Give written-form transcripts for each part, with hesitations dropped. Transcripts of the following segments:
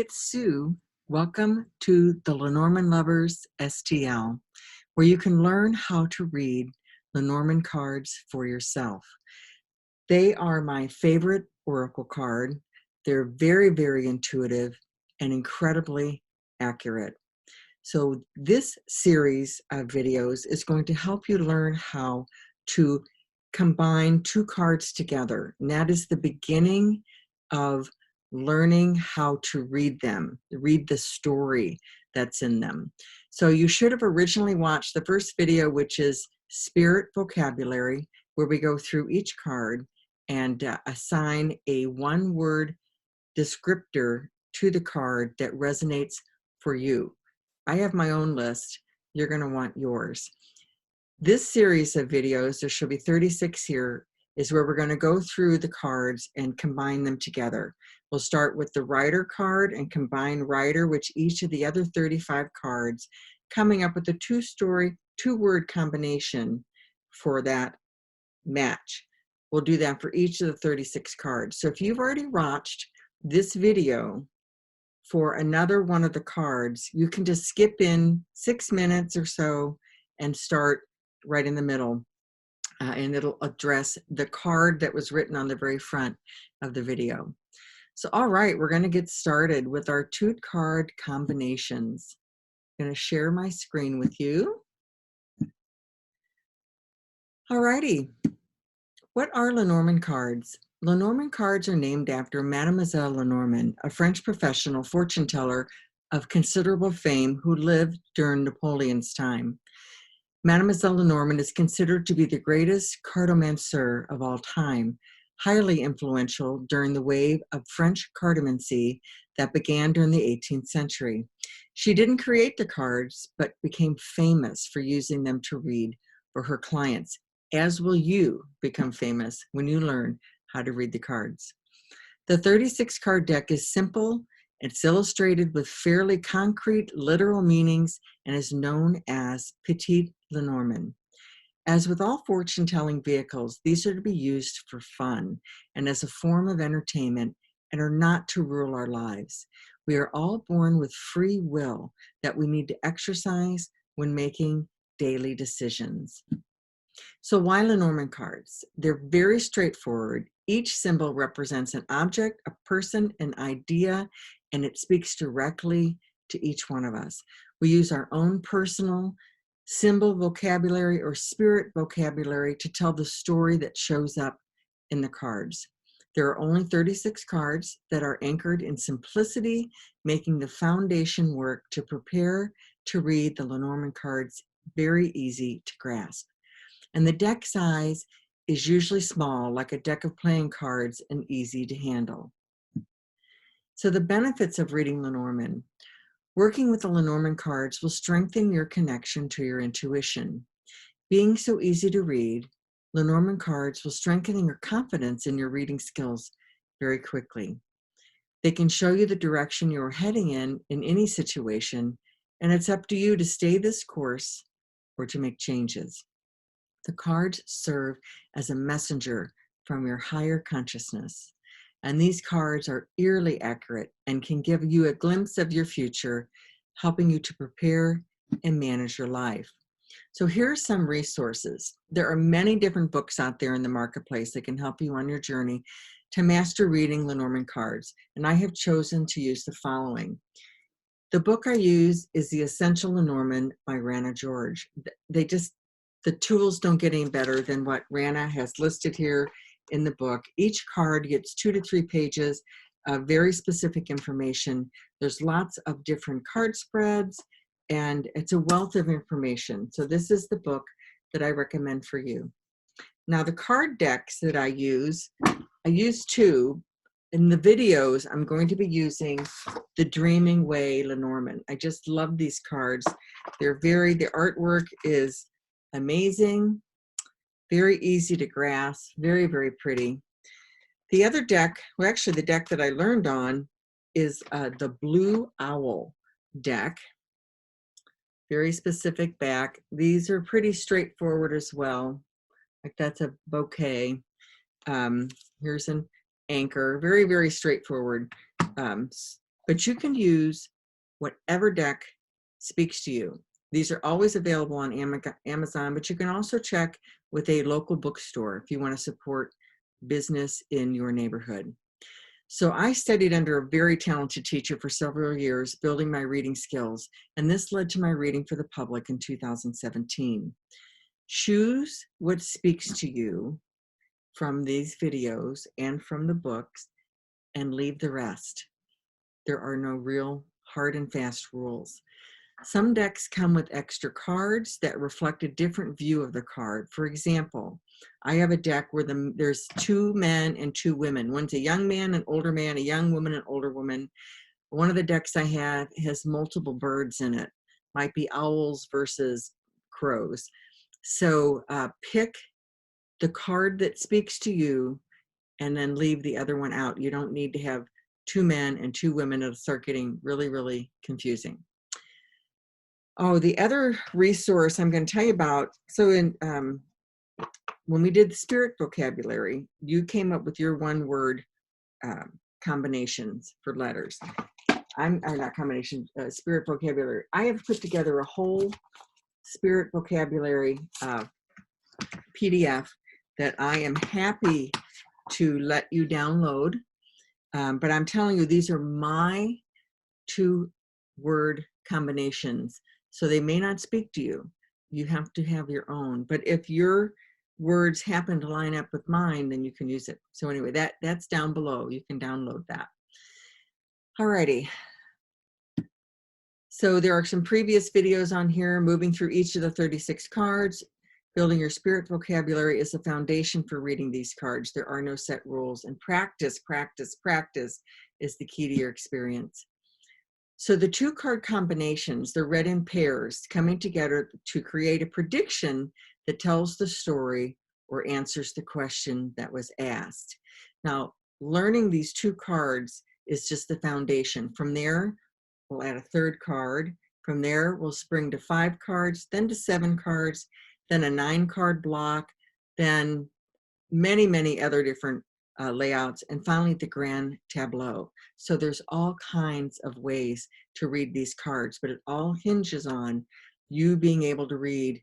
it's Sue. Welcome to the Lenormand Lovers STL, where you can learn how to read Lenormand cards for yourself. They are my favorite oracle card. They're very, very intuitive and incredibly accurate. So this series of videos is going to help you learn how to combine two cards together. And that is the beginning of learning how to read them, read the story that's in them. So you should have originally watched the first video, which is Spirit Vocabulary, where we go through each card and assign a one-word descriptor to the card that resonates for you. I have my own list. You're going to want yours. This series of videos, there should be 36 here, is where we're going to go through the cards and combine them together. We'll start with the Rider card and combine Rider with each of the other 35 cards, coming up with a two-word combination for that match. We'll do that for each of the 36 cards. So if you've already watched this video for another one of the cards, you can just skip in 6 minutes or so and start right in the middle, and it'll address the card that was written on the very front of the video. So all right, we're going to get started with our two card combinations. I'm going to share my screen with you. All righty, what are Lenormand cards? Lenormand cards are named after Mademoiselle Lenormand, a French professional fortune teller of considerable fame who lived during Napoleon's time. Mademoiselle Lenormand is considered to be the greatest cartomancer of all time, highly influential during the wave of French cartomancy that began during the 18th century. She didn't create the cards, but became famous for using them to read for her clients, as will you become famous when you learn how to read the cards. The 36 card deck is simple. It's illustrated with fairly concrete literal meanings and is known as Petite Lenormand. As with all fortune-telling vehicles, these are to be used for fun and as a form of entertainment and are not to rule our lives. We are all born with free will that we need to exercise when making daily decisions. So why Lenormand cards? They're very straightforward. Each symbol represents an object, a person, an idea, and it speaks directly to each one of us. We use our own personal symbol vocabulary or spirit vocabulary to tell the story that shows up in the cards. There are only 36 cards that are anchored in simplicity, making the foundation work to prepare to read the Lenormand cards very easy to grasp. And the deck size is usually small, like a deck of playing cards, and easy to handle. So the benefits of reading Lenormand. Working with the Lenormand cards will strengthen your connection to your intuition. Being so easy to read, Lenormand cards will strengthen your confidence in your reading skills very quickly. They can show you the direction you're heading in any situation, and it's up to you to stay this course or to make changes. The cards serve as a messenger from your higher consciousness. And these cards are eerily accurate and can give you a glimpse of your future, helping you to prepare and manage your life. So here are some resources. There are many different books out there in the marketplace that can help you on your journey to master reading Lenormand cards. And I have chosen to use the following. The book I use is The Essential Lenormand by Rana George. The tools don't get any better than what Rana has listed here in the book. Each card gets 2 to 3 pages of very specific information. There's lots of different card spreads, and it's a wealth of information. So this is the book that I recommend for you. Now the card decks that I use 2. In the videos, I'm going to be using the Dreaming Way Lenormand. I just love these cards. The artwork is amazing, very easy to grasp, very, very pretty. The other deck, well, actually the deck that I learned on is the Blue Owl deck. Very specific back. These are pretty straightforward as well. Like that's a bouquet. Here's an anchor. Very, very straightforward but you can use whatever deck speaks to you. These are always available on Amazon, but you can also check with a local bookstore if you want to support business in your neighborhood. So I studied under a very talented teacher for several years, building my reading skills, and this led to my reading for the public in 2017. Choose what speaks to you from these videos and from the books, and leave the rest. There are no real hard and fast rules. Some decks come with extra cards that reflect a different view of the card. For example, I have a deck where there's 2 men and 2 women. One's a young man, an older man, a young woman, an older woman. One of the decks I have has multiple birds in it. Might be owls versus crows. So pick the card that speaks to you and then leave the other one out. You don't need to have 2 men and 2 women. It'll start getting really, really confusing. Oh, the other resource I'm going to tell you about, so when we did the spirit vocabulary, you came up with your one-word combinations for letters. Not combination, spirit vocabulary. I have put together a whole spirit vocabulary PDF that I am happy to let you download. But I'm telling you, these are my 2-word combinations. So they may not speak to you. You have to have your own. But if your words happen to line up with mine, then you can use it. So anyway, that's down below. You can download that. Alrighty. So there are some previous videos on here, moving through each of the 36 cards. Building your spirit vocabulary is the foundation for reading these cards. There are no set rules, and practice, practice, practice is the key to your experience. So the 2-card combinations, they're read in pairs, coming together to create a prediction that tells the story or answers the question that was asked. Now, learning these 2 cards is just the foundation. From there, we'll add a 3rd card. From there, we'll spring to 5 cards, then to 7 cards, then a 9-card block, then many, many other different layouts, and finally the grand tableau. So there's all kinds of ways to read these cards, but it all hinges on you being able to read,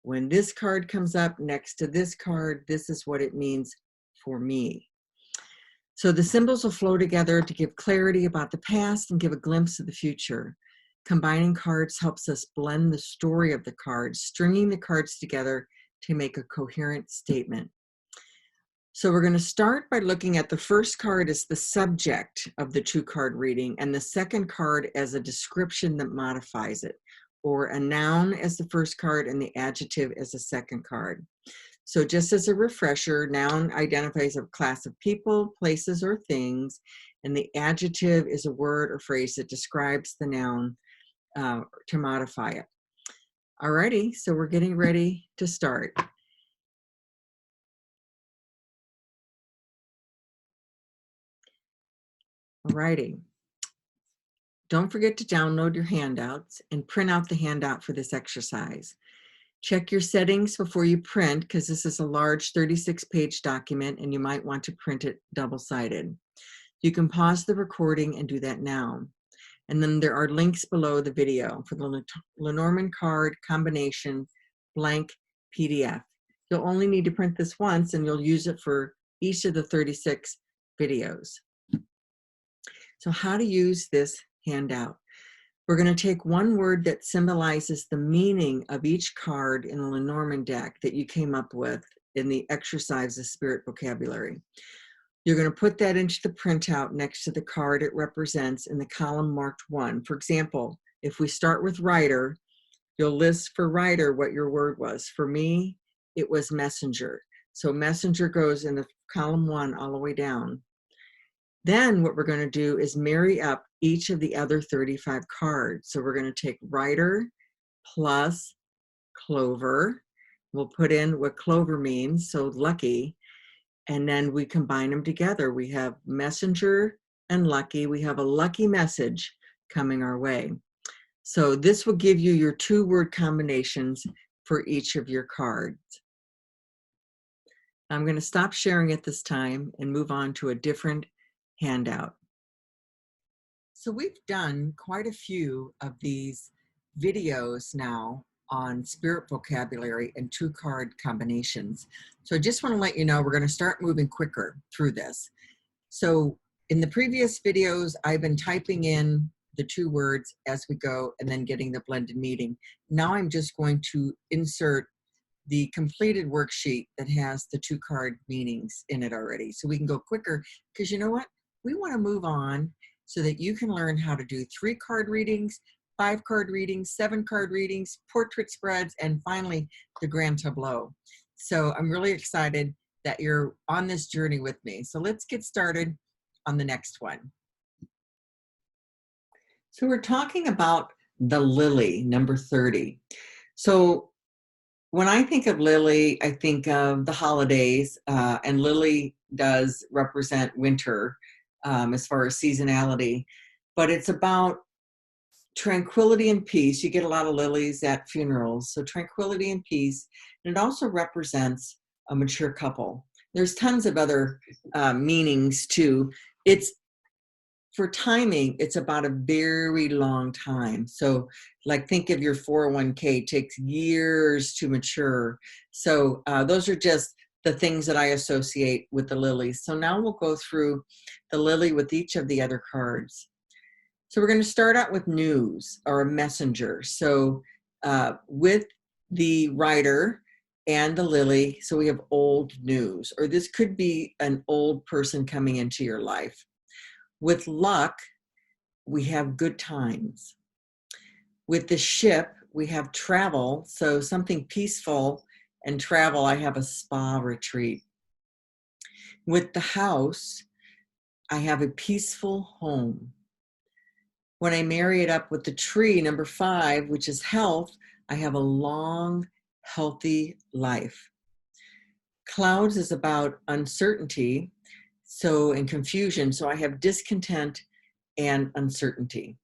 when this card comes up next to this card, this is what it means for me. So the symbols will flow together to give clarity about the past and give a glimpse of the future. Combining cards helps us blend the story of the cards, stringing the cards together to make a coherent statement. So we're going to start by looking at the first card as the subject of the 2-card reading, and the second card as a description that modifies it, or a noun as the first card and the adjective as the second card. So just as a refresher, noun identifies a class of people, places, or things, and the adjective is a word or phrase that describes the noun to modify it. Alrighty, so we're getting ready to start. Alrighty. Don't forget to download your handouts and print out the handout for this exercise. Check your settings before you print, because this is a large 36-page document and you might want to print it double-sided. You can pause the recording and do that now. And then there are links below the video for the Lenormand card combination blank PDF. You'll only need to print this once, and you'll use it for each of the 36 videos. So how to use this handout. We're going to take one word that symbolizes the meaning of each card in the Lenormand deck that you came up with in the exercise of spirit vocabulary. You're going to put that into the printout next to the card it represents in the column marked 1. For example, if we start with writer, you'll list for writer what your word was. For me, it was messenger. So messenger goes in the column 1 all the way down. Then what we're going to do is marry up each of the other 35 cards. So we're going to take writer plus clover. We'll put in what clover means, so lucky, and then we combine them together. We have messenger and lucky. We have a lucky message coming our way. So this will give you your 2-word combinations for each of your cards. I'm going to stop sharing at this time and move on to a different handout. So we've done quite a few of these videos now on spirit vocabulary and two card combinations. So I just want to let you know we're going to start moving quicker through this. So in the previous videos, I've been typing in the two words as we go and then getting the blended meaning. Now I'm just going to insert the completed worksheet that has the two card meanings in it already. So we can go quicker because you know what? We want to move on so that you can learn how to do 3-card readings, 5-card readings, 7-card readings, portrait spreads, and finally the grand tableau. So I'm really excited that you're on this journey with me. So let's get started on the next one. So we're talking about the lily, number 30. So when I think of lily, I think of the holidays, and lily does represent winter as far as seasonality, but it's about tranquility and peace. You get a lot of lilies at funerals, so tranquility and peace. And it also represents a mature couple. There's tons of other meanings too. It's for timing, it's about a very long time. So like think of your 401k, takes years to mature. So those are just the things that I associate with the lilies. So now we'll go through the lily with each of the other cards. So we're going to start out with news or a messenger. So with the rider and the lily, so we have old news, or this could be an old person coming into your life. With luck, we have good times. With the ship, we have travel, so something peaceful, and travel, I have a spa retreat. With the house, I have a peaceful home. When I marry it up with the tree, number 5, which is health, I have a long, healthy life. Clouds is about uncertainty, and confusion, so I have discontent and uncertainty.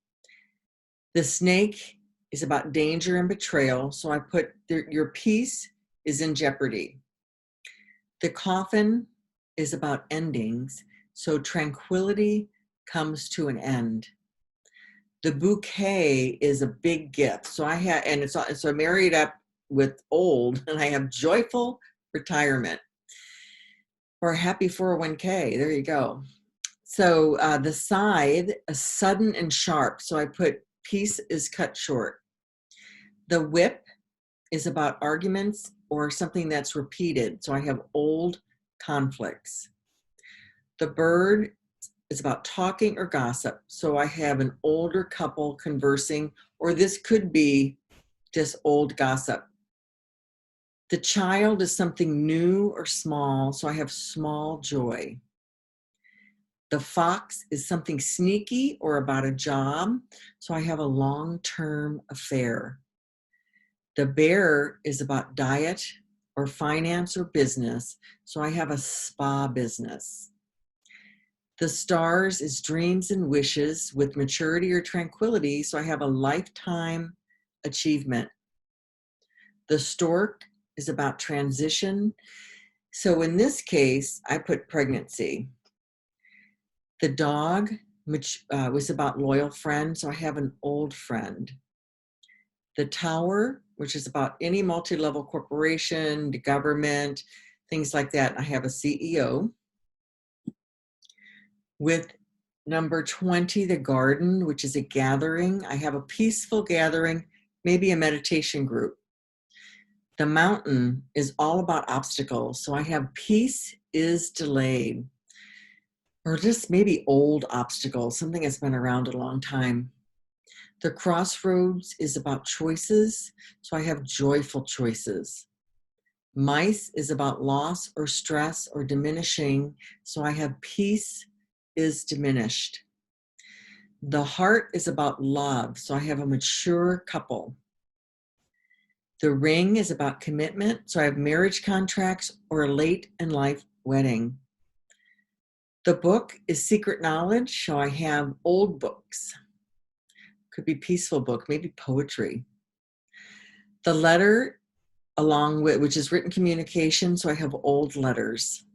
The snake is about danger and betrayal, so I put your peace is in jeopardy. The coffin is about endings, so tranquility comes to an end. The bouquet is a big gift, so I have, and so I married up with old, and I have joyful retirement. Or a happy 401k, there you go. So the scythe, a sudden and sharp. So I put peace is cut short. The whip is about arguments or something that's repeated. So I have old conflicts. The bird is about talking or gossip. So I have an older couple conversing, or this could be just old gossip. The child is something new or small, so I have small joy. The fox is something sneaky or about a job, so I have a long-term affair. The bear is about diet or finance or business, so I have a spa business. The stars is dreams and wishes with maturity or tranquility, so I have a lifetime achievement. The stork is about transition. So in this case, I put pregnancy. The dog, which was about loyal friend, so I have an old friend. The tower, which is about any multi-level corporation, the government, things like that, I have a CEO. With number 20, the garden, which is a gathering, I have a peaceful gathering, maybe a meditation group. The mountain is all about obstacles. So I have peace is delayed, or just maybe old obstacles, something that's been around a long time. The crossroads is about choices. So I have joyful choices. Mice is about loss or stress or diminishing. So I have peace is diminished. The heart is about love. So I have a mature couple. The ring is about commitment, so I have marriage contracts or a late in life wedding. The book is secret knowledge, so I have old books. Could be peaceful book, maybe poetry. The letter, along with, which is written communication, so I have old letters.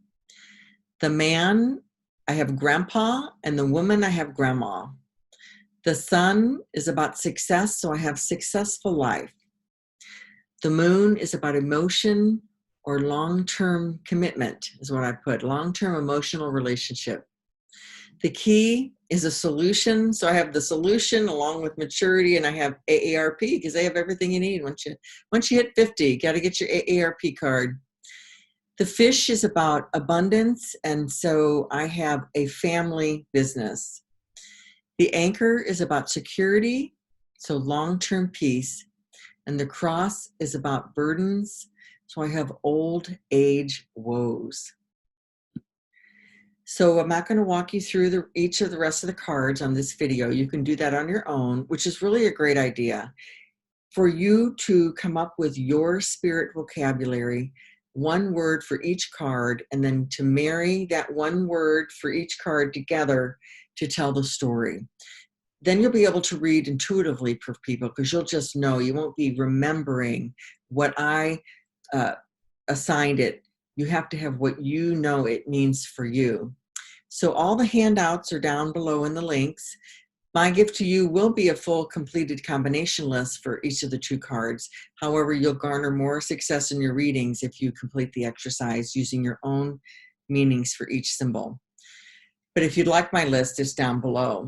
The man, I have grandpa, and the woman, I have grandma. The sun is about success, so I have successful life. The moon is about emotion or long-term commitment, is what I put, long-term emotional relationship. The key is a solution, so I have the solution along with maturity, and I have AARP because they have everything you need. Once you hit 50, you got to get your AARP card. The fish is about abundance, and so I have a family business. The anchor is about security, so long-term peace. And the cross is about burdens, so I have old age woes. So I'm not going to walk you through each of the rest of the cards on this video. You can do that on your own, which is really a great idea. For you to come up with your spirit vocabulary, one word for each card, and then to marry that one word for each card together to tell the story. Then you'll be able to read intuitively for people because you'll just know. You won't be remembering what I assigned it. You have to have what you know it means for you. So all the handouts are down below in the links. My gift to you will be a full completed combination list for each of the 2 cards. However, you'll garner more success in your readings if you complete the exercise using your own meanings for each symbol. But if you'd like my list, it's down below.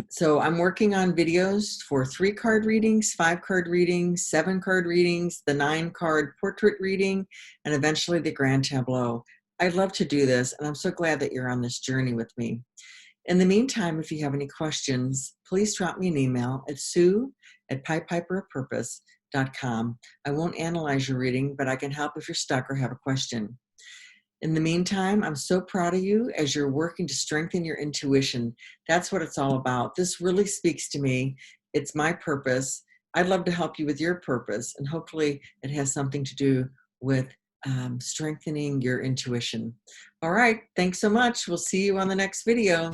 So I'm working on videos for 3-card readings, 5-card readings, 7-card readings, the 9-card portrait reading, and eventually the grand tableau. I'd love to do this, and I'm so glad that you're on this journey with me. In the meantime, if you have any questions, please drop me an email at sue@piedpiperofpurpose.com. I won't analyze your reading, but I can help if you're stuck or have a question. In the meantime, I'm so proud of you as you're working to strengthen your intuition. That's what it's all about. This really speaks to me. It's my purpose. I'd love to help you with your purpose, and hopefully it has something to do with strengthening your intuition. All right, thanks so much. We'll see you on the next video.